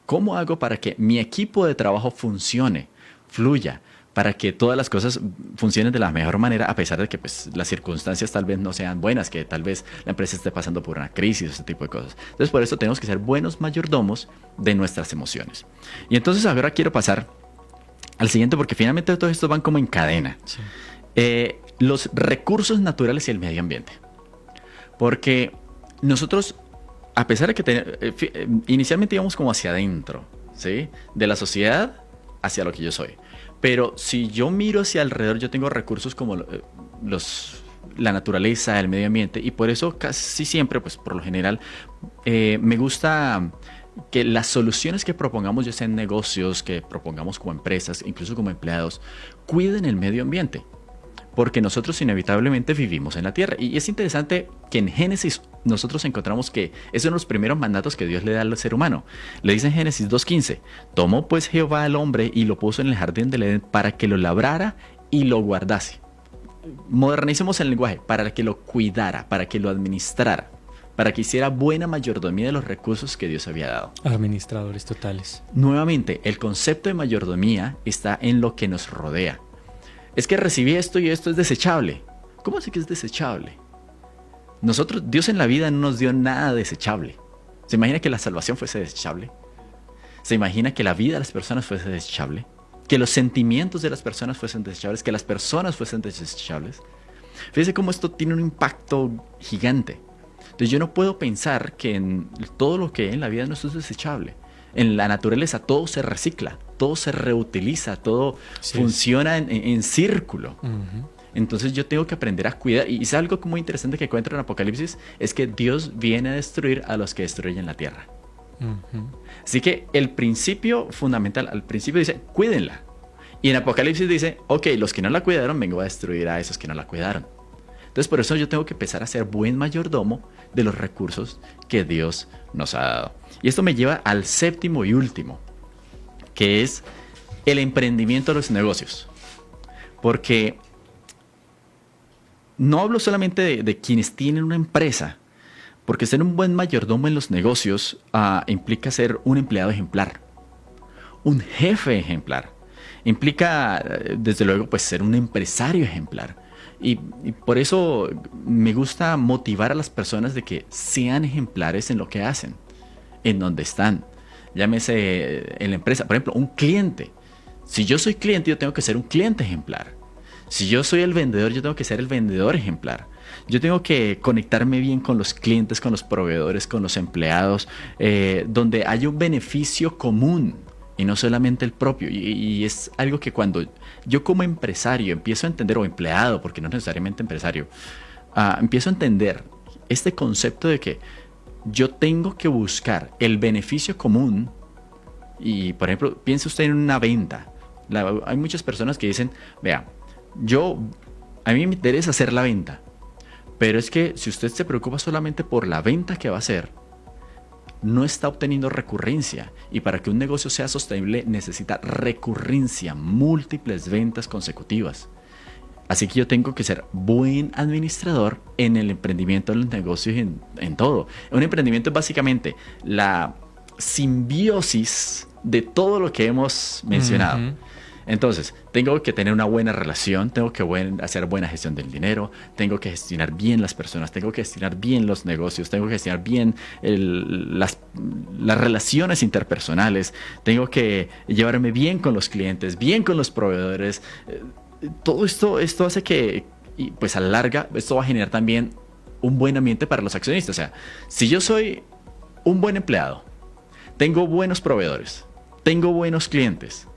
¿cómo hago para que mi equipo de trabajo funcione, fluya, para que todas las cosas funcionen de la mejor manera, a pesar de que pues, las circunstancias tal vez no sean buenas, que tal vez la empresa esté pasando por una crisis, ese tipo de cosas? Entonces, por eso tenemos que ser buenos mayordomos de nuestras emociones. Y entonces ahora quiero pasar al siguiente, porque finalmente todos estos van como en cadena. Sí. Los recursos naturales y el medio ambiente. Porque nosotros, a pesar de que inicialmente íbamos como hacia adentro, ¿sí? De la sociedad hacia lo que yo soy. Pero si yo miro hacia alrededor, yo tengo recursos como la naturaleza, el medio ambiente, y por eso casi siempre, pues por lo general, me gusta que las soluciones que propongamos, ya sean negocios, que propongamos como empresas, incluso como empleados, cuiden el medio ambiente. Porque nosotros inevitablemente vivimos en la tierra. Y es interesante que en Génesis nosotros encontramos que es uno de los primeros mandatos que Dios le da al ser humano. Le dice en Génesis 2:15: tomó pues Jehová al hombre y lo puso en el jardín del Edén para que lo labrara y lo guardase. Modernicemos el lenguaje: para que lo cuidara, para que lo administrara, para que hiciera buena mayordomía de los recursos que Dios había dado. Administradores totales. Nuevamente, el concepto de mayordomía está en lo que nos rodea. Es que recibí esto y esto es desechable. ¿Cómo así que es desechable? Dios en la vida no nos dio nada desechable. ¿Se imagina que la salvación fuese desechable? ¿Se imagina que la vida de las personas fuese desechable? ¿Que los sentimientos de las personas fuesen desechables? ¿Que las personas fuesen desechables? Fíjense cómo esto tiene un impacto gigante. Entonces yo no puedo pensar que en todo lo que hay en la vida no es desechable. En la naturaleza todo se recicla, todo se reutiliza, todo funciona en círculo. Entonces yo tengo que aprender a cuidar. Y es algo muy interesante que encuentro en Apocalipsis: es que Dios viene a destruir a los que destruyen la tierra. Así que el principio fundamental, al principio dice: cuídenla. Y en Apocalipsis dice: ok, los que no la cuidaron, vengo a destruir a esos que no la cuidaron. Entonces por eso yo tengo que empezar a ser buen mayordomo de los recursos que Dios nos ha dado. Y esto me lleva al séptimo y último, que es el emprendimiento de los negocios. Porque no hablo solamente de quienes tienen una empresa, porque ser un buen mayordomo en los negocios implica ser un empleado ejemplar, un jefe ejemplar. Implica, desde luego, pues ser un empresario ejemplar. Y por eso me gusta motivar a las personas de que sean ejemplares en lo que hacen, en donde están. Llámese en la empresa, por ejemplo, un cliente. Si yo soy cliente, yo tengo que ser un cliente ejemplar. Si yo soy el vendedor, yo tengo que ser el vendedor ejemplar. Yo tengo que conectarme bien con los clientes, con los proveedores, con los empleados, donde haya un beneficio común y no solamente el propio. Y es algo que cuando yo como empresario empiezo a entender, o empleado, porque no necesariamente empresario, empiezo a entender este concepto de que yo tengo que buscar el beneficio común. Y por ejemplo, piense usted en una venta. Hay muchas personas que dicen, vea, a mí me interesa hacer la venta, pero es que si usted se preocupa solamente por la venta que va a hacer, no está obteniendo recurrencia. Y para que un negocio sea sostenible necesita recurrencia, múltiples ventas consecutivas. Así que yo tengo que ser buen administrador en el emprendimiento de los negocios y en todo. Un emprendimiento es básicamente la simbiosis de todo lo que hemos mencionado. Uh-huh. Entonces, tengo que tener una buena relación, tengo que hacer buena gestión del dinero, tengo que gestionar bien las personas, tengo que gestionar bien los negocios, tengo que gestionar bien las relaciones interpersonales, tengo que llevarme bien con los clientes, bien con los proveedores. Todo esto hace que, y pues a la larga, esto va a generar también un buen ambiente para los accionistas. O sea, si yo soy un buen empleado, tengo buenos proveedores, tengo buenos clientes,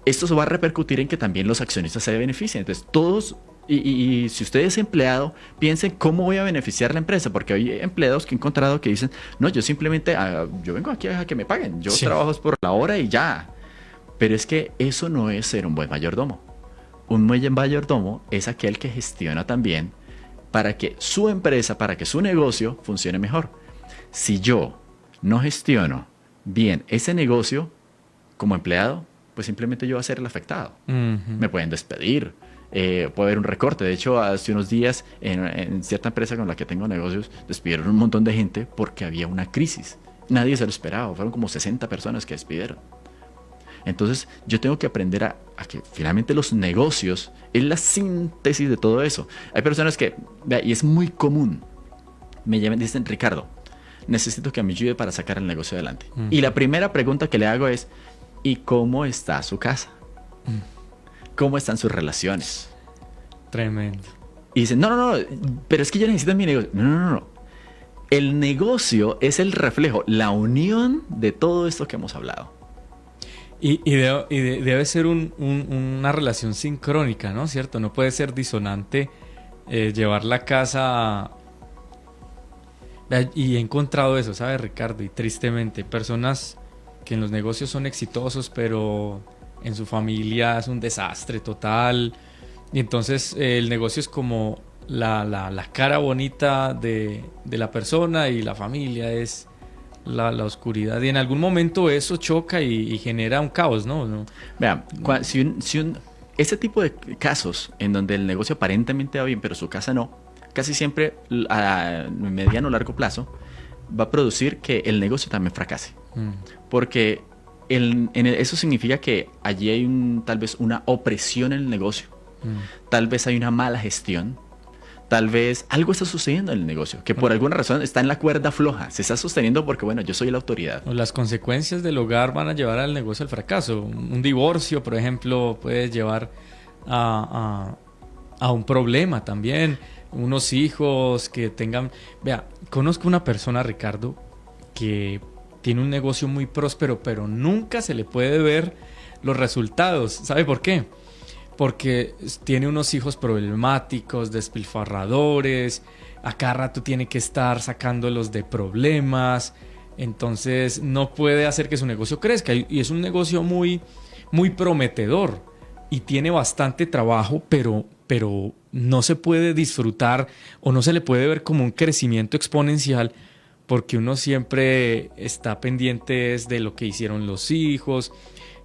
esto se va a repercutir en que también los accionistas se beneficien. Entonces, todos, y si usted es empleado, piensen cómo voy a beneficiar a la empresa, porque hay empleados que he encontrado que dicen, no, yo simplemente, yo vengo aquí a que me paguen, yo trabajo por la hora y ya. Pero es que eso no es ser un buen mayordomo. Un buen mayordomo es aquel que gestiona también para que su empresa, para que su negocio funcione mejor. Si yo no gestiono bien ese negocio como empleado, pues simplemente yo voy a ser el afectado. Uh-huh. Me pueden despedir, puede haber un recorte. De hecho, hace unos días en cierta empresa con la que tengo negocios despidieron un montón de gente porque había una crisis. Nadie se lo esperaba, fueron como 60 personas que despidieron. Entonces yo tengo que aprender a que finalmente los negocios es la síntesis de todo eso. Hay personas que, y es muy común, me llaman y dicen, Ricardo, necesito que me ayude para sacar el negocio adelante. Uh-huh. Y la primera pregunta que le hago es, ¿y cómo está su casa? ¿Cómo están sus relaciones? Tremendo. Y dicen, no, pero es que yo necesito mi negocio. No. El negocio es el reflejo, la unión de todo esto que hemos hablado. Y debe ser una relación sincrónica, ¿no? ¿Cierto? No puede ser disonante llevar la casa. Y he encontrado eso, ¿sabes, Ricardo? Y tristemente, personas que en los negocios son exitosos, pero en su familia es un desastre total. Y entonces el negocio es como la cara bonita de la persona y la familia es la oscuridad. Y en algún momento eso choca y genera un caos, ¿no? Vean, ese tipo de casos en donde el negocio aparentemente va bien, pero su casa no, casi siempre a mediano o largo plazo va a producir que el negocio también fracase. Porque eso significa que allí hay tal vez una opresión en el negocio. Tal vez hay una mala gestión. Tal vez algo está sucediendo en el negocio, que por alguna razón está en la cuerda floja. Se está sosteniendo porque, bueno, yo soy la autoridad. Las consecuencias del hogar van a llevar al negocio al fracaso. Un divorcio, por ejemplo, puede llevar a un problema también. Unos hijos que tengan... Vea, conozco una persona, Ricardo, que tiene un negocio muy próspero, pero nunca se le puede ver los resultados. ¿Sabe por qué? Porque tiene unos hijos problemáticos, despilfarradores, a cada rato tiene que estar sacándolos de problemas, entonces no puede hacer que su negocio crezca. Y es un negocio muy, muy prometedor y tiene bastante trabajo, pero pero no se puede disfrutar o no se le puede ver como un crecimiento exponencial porque uno siempre está pendiente de lo que hicieron los hijos,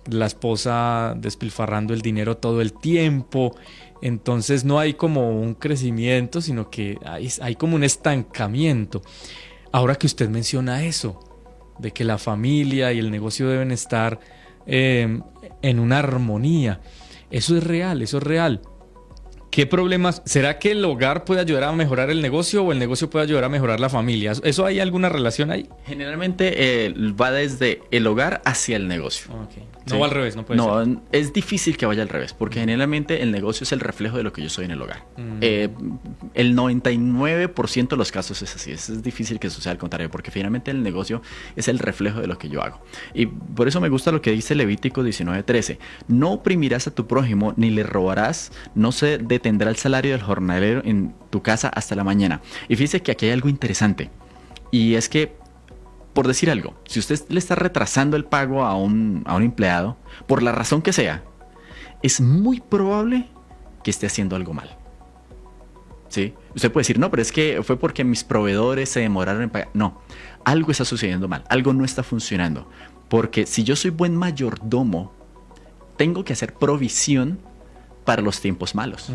la esposa despilfarrando el dinero todo el tiempo. Entonces no hay como un crecimiento, sino que hay como un estancamiento. Ahora que usted menciona eso, de que la familia y el negocio deben estar en una armonía, eso es real, eso es real. ¿Qué problemas? ¿Será que el hogar puede ayudar a mejorar el negocio o el negocio puede ayudar a mejorar la familia? ¿Eso hay alguna relación ahí? Generalmente va desde el hogar hacia el negocio. Okay. No va al revés, no puede ser. No, es difícil que vaya al revés, porque generalmente el negocio es el reflejo de lo que yo soy en el hogar. El 99% de los casos es así. Es difícil que suceda al contrario, porque finalmente el negocio es el reflejo de lo que yo hago. Y por eso me gusta lo que dice Levítico 19:13. No oprimirás a tu prójimo, ni le robarás, no se detendrá el salario del jornalero en tu casa hasta la mañana. Y fíjese que aquí hay algo interesante, y es que, por decir algo, si usted le está retrasando el pago a un empleado, por la razón que sea, es muy probable que esté haciendo algo mal. ¿Sí? Usted puede decir, no, pero es que fue porque mis proveedores se demoraron en pagar. No, algo está sucediendo mal, algo no está funcionando. Porque si yo soy buen mayordomo, tengo que hacer provisión para los tiempos malos.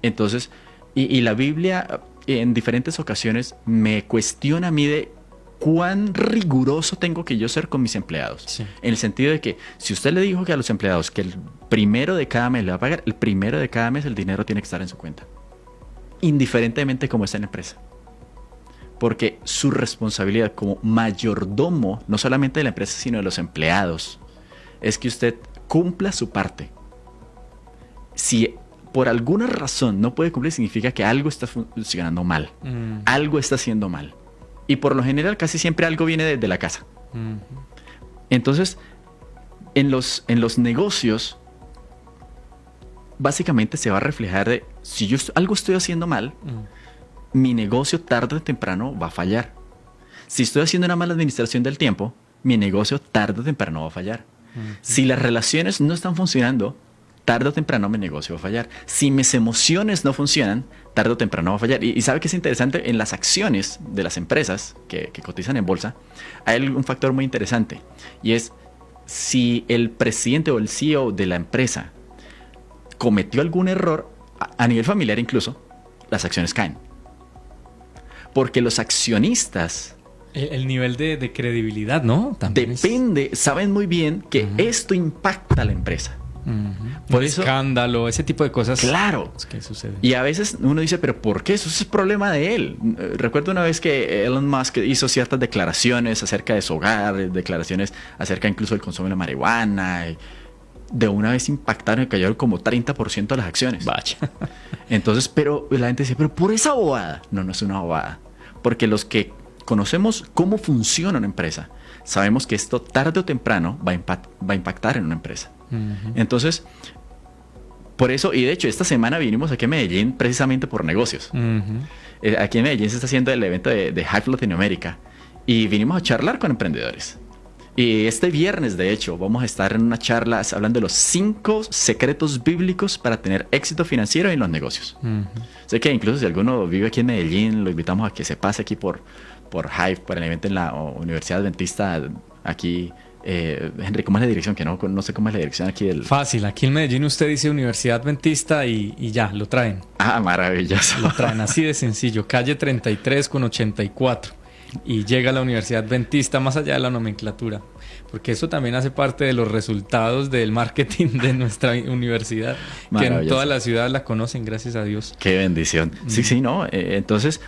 Entonces, y la Biblia en diferentes ocasiones me cuestiona a mí de cuán riguroso tengo que yo ser con mis empleados. Sí. En el sentido de que si usted le dijo que a los empleados que el primero de cada mes le va a pagar, el primero de cada mes el dinero tiene que estar en su cuenta, indiferentemente cómo está en la empresa. Porque su responsabilidad como mayordomo, no solamente de la empresa, sino de los empleados, es que usted cumpla su parte. Si por alguna razón no puede cumplir, significa que algo está funcionando mal. Algo está haciendo mal. Y por lo general casi siempre algo viene de la casa. Entonces, en los negocios, básicamente se va a reflejar de, si yo algo estoy haciendo mal, mi negocio tarde o temprano va a fallar. Si estoy haciendo una mala administración del tiempo, mi negocio tarde o temprano va a fallar. Si las relaciones no están funcionando, tarde o temprano mi negocio va a fallar. Si mis emociones no funcionan, tarde o temprano va a fallar. Y sabe que es interesante, en las acciones de las empresas que cotizan en bolsa, hay un factor muy interesante. Y es, si el presidente o el CEO de la empresa cometió algún error, a nivel familiar incluso, las acciones caen. Porque los accionistas... El nivel de credibilidad, ¿no? También depende, saben muy bien que esto impacta a la empresa. Por eso, escándalo, ese tipo de cosas. Claro. Es que sucede. Y a veces uno dice, ¿pero por qué? Eso es problema de él. Recuerdo una vez que Elon Musk hizo ciertas declaraciones acerca de su hogar, declaraciones acerca incluso del consumo de la marihuana. Y de una vez impactaron y cayeron como 30% de las acciones. Vaya. Entonces, pero la gente dice, ¿pero por esa bobada? No, no es una bobada. Porque los que conocemos cómo funciona una empresa, sabemos que esto tarde o temprano va a impactar en una empresa. Entonces, por eso, y de hecho esta semana vinimos aquí a Medellín precisamente por negocios. Aquí en Medellín se está haciendo el evento de Hive Latinoamérica y vinimos a charlar con emprendedores. Y este viernes, de hecho, vamos a estar en una charla hablando de los 5 secretos bíblicos para tener éxito financiero en los negocios. Sé que incluso si alguno vive aquí en Medellín, lo invitamos a que se pase aquí por Hive, por el evento en la Universidad Adventista aquí. Henry, ¿cómo es la dirección? Que no sé cómo es la dirección aquí del... Fácil, aquí en Medellín usted dice Universidad Adventista y ya, lo traen. Ah, maravilloso. Lo traen así de sencillo, calle 33 con 84. Y llega a la Universidad Adventista más allá de la nomenclatura. Porque eso también hace parte de los resultados del marketing de nuestra universidad. Que en toda la ciudad la conocen, gracias a Dios. Qué bendición. Sí, ¿no? Entonces,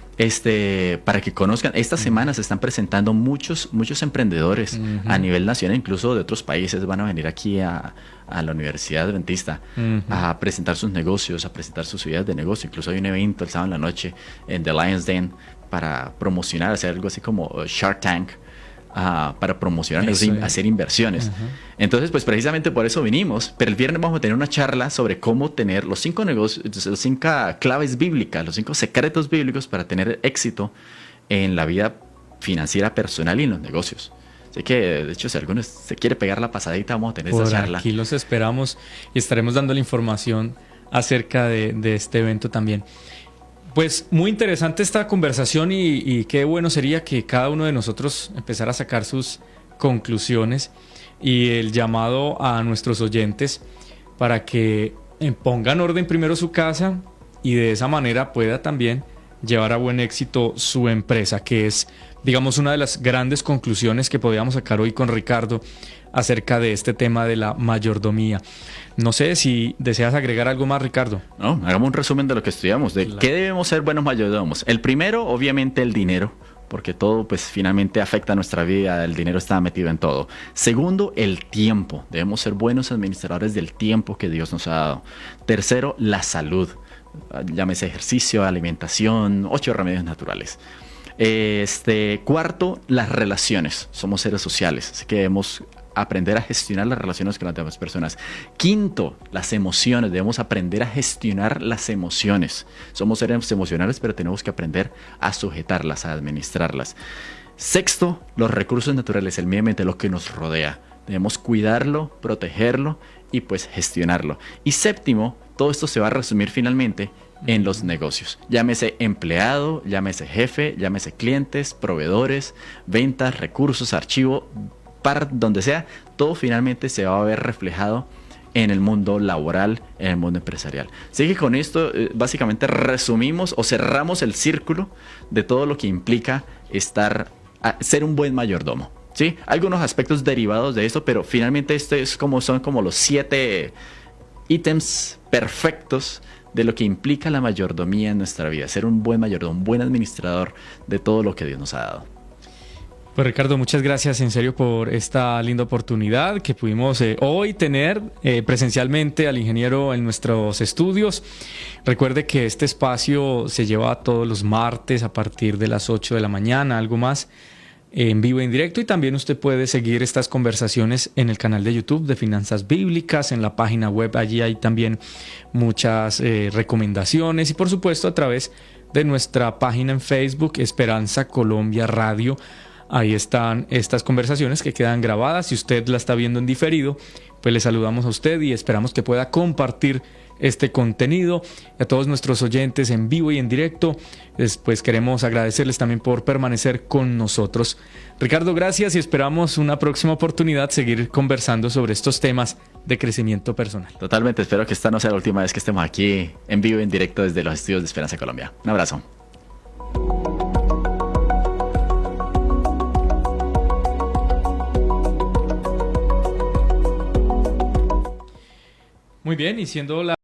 para que conozcan, esta semana se están presentando muchos emprendedores a nivel nacional, incluso de otros países, van a venir aquí a la Universidad Adventista a presentar sus negocios, a presentar sus ideas de negocio. Incluso hay un evento el sábado en la noche en The Lions Den para promocionar, hacer algo así como Shark Tank, para promocionar, hacer inversiones. Entonces, pues precisamente por eso vinimos. Pero el viernes vamos a tener una charla sobre cómo tener los 5 negocios, los 5 claves bíblicas, los 5 secretos bíblicos para tener éxito en la vida financiera personal y en los negocios. Así que, de hecho, si alguno se quiere pegar la pasadita, vamos a tener esa charla. Aquí los esperamos y estaremos dando la información acerca de este evento también. Pues muy interesante esta conversación y qué bueno sería que cada uno de nosotros empezara a sacar sus conclusiones y el llamado a nuestros oyentes para que pongan orden primero su casa y de esa manera pueda también llevar a buen éxito su empresa, que es, digamos, una de las grandes conclusiones que podíamos sacar hoy con Ricardo acerca de este tema de la mayordomía. No sé si deseas agregar algo más, Ricardo. No, hagamos un resumen de lo que estudiamos, de qué debemos ser buenos mayordomos. El primero, obviamente, el dinero, porque todo pues finalmente afecta a nuestra vida, el dinero está metido en todo. Segundo, el tiempo. Debemos ser buenos administradores del tiempo que Dios nos ha dado. Tercero, la salud. Llámese ejercicio, alimentación, 8 remedios naturales. Cuarto, las relaciones. Somos seres sociales, así que debemos aprender a gestionar las relaciones con las demás personas. Quinto, las emociones. Debemos aprender a gestionar las emociones. Somos seres emocionales, pero tenemos que aprender a sujetarlas, a administrarlas. Sexto, los recursos naturales, el medio ambiente, lo que nos rodea. Debemos cuidarlo, protegerlo y pues gestionarlo. Y séptimo, todo esto se va a resumir finalmente en los negocios. Llámese empleado, llámese jefe, llámese clientes, proveedores, ventas, recursos, archivo, para donde sea, todo finalmente se va a ver reflejado en el mundo laboral, en el mundo empresarial. Así que con esto básicamente resumimos o cerramos el círculo de todo lo que implica ser un buen mayordomo. ¿Sí? Algunos aspectos derivados de esto, pero finalmente son como los 7 ítems perfectos de lo que implica la mayordomía en nuestra vida. Ser un buen mayordomo, un buen administrador de todo lo que Dios nos ha dado. Pues Ricardo, muchas gracias en serio por esta linda oportunidad que pudimos hoy tener presencialmente al ingeniero en nuestros estudios. Recuerde que este espacio se lleva todos los martes a partir de las 8 de la mañana, algo más, en vivo e en directo, y también usted puede seguir estas conversaciones en el canal de YouTube de Finanzas Bíblicas, en la página web. Allí hay también muchas recomendaciones y por supuesto a través de nuestra página en Facebook, Esperanza Colombia Radio. Ahí están estas conversaciones que quedan grabadas. Si usted la está viendo en diferido, pues le saludamos a usted y esperamos que pueda compartir este contenido. Y a todos nuestros oyentes en vivo y en directo, pues queremos agradecerles también por permanecer con nosotros. Ricardo, gracias y esperamos una próxima oportunidad seguir conversando sobre estos temas de crecimiento personal. Totalmente, espero que esta no sea la última vez que estemos aquí en vivo y en directo desde los estudios de Esperanza Colombia. Un abrazo. Muy bien, y siendo la